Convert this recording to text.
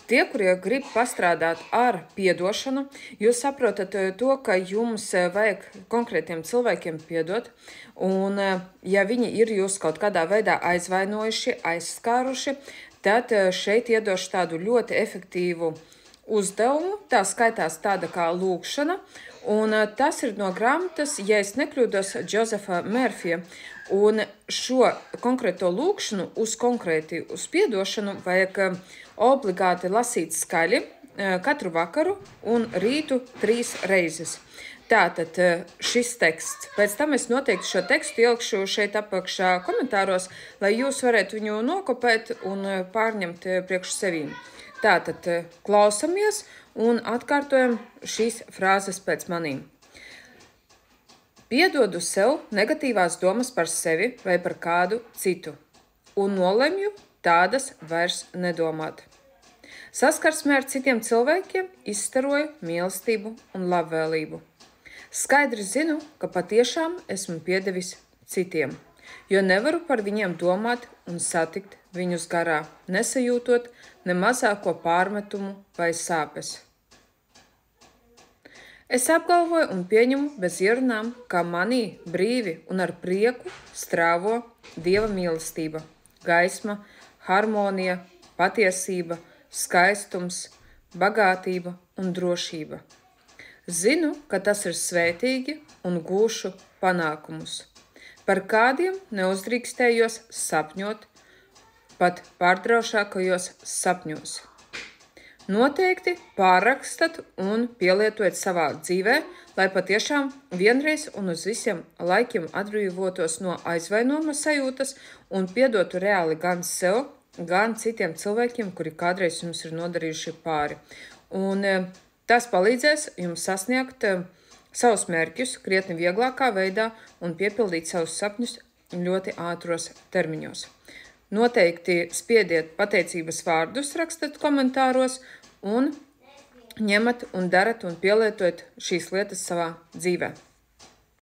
Tie, kurie grib pastrādāt ar piedošanu, jūs saprotat to, ka jums vajag konkrētiem cilvēkiem piedot, un ja viņi ir jūs kaut kādā veidā aizvainojuši, aizskāruši, tad šeit iedošu tādu ļoti efektīvu uzdevumu, tā skaitās tāda kā lūkšana, un tas ir no grāmatas, ja es nekļūdos, Džozefa Mērfija, un šo konkrēto lūkšanu uz piedošanu vajag obligāti lasīt skaļi katru vakaru un rītu 3 reizes. Tātad šis teksts. Pēc tam es noteikti šo tekstu ielikšu šeit apakšā komentāros, lai jūs varētu viņu nokopēt un pārņemt priekš sevīm. Tātad klausamies un atkārtojam šīs frāzes pēc manīm. Piedodu sev negatīvās domas par sevi vai par kādu citu un nolemju tādas vairs nedomāt. Saskarsmē ar citiem cilvēkiem izstaroju mīlestību un labvēlību. Skaidri zinu, ka patiešām esmu piedevis citiem, jo nevaru par viņiem domāt un satikt viņus garā, nesajūtot ne mazāko pārmetumu vai sāpes. Es apgalvoju un pieņemu bez ierunām, ka manī brīvi un ar prieku strāvo Dieva mīlestība, gaisma, harmonija, patiesība, skaistums, bagātība un drošība. Zinu, ka tas ir svētīgi un gūšu panākumus. Par kādiem neuzdrīkstējos sapņot, pat pārdraušākajos sapņos. Noteikti pārrakstat un pielietojiet savā dzīvē, lai patiešām vienreiz un uz visiem laikiem atbrīvotos no aizvainojuma sajūtas un piedotu reāli gan sev, gan citiem cilvēkiem, kuri kādreiz jums ir nodarījuši pāri. Un tas palīdzēs jums sasniegt savus mērķus krietni vieglākā veidā un piepildīt savus sapņus ļoti ātros termiņos. Noteikti spiediet pateicības vārdus, rakstat komentāros un ņemat un darat un pielietojat šīs lietas savā dzīvē.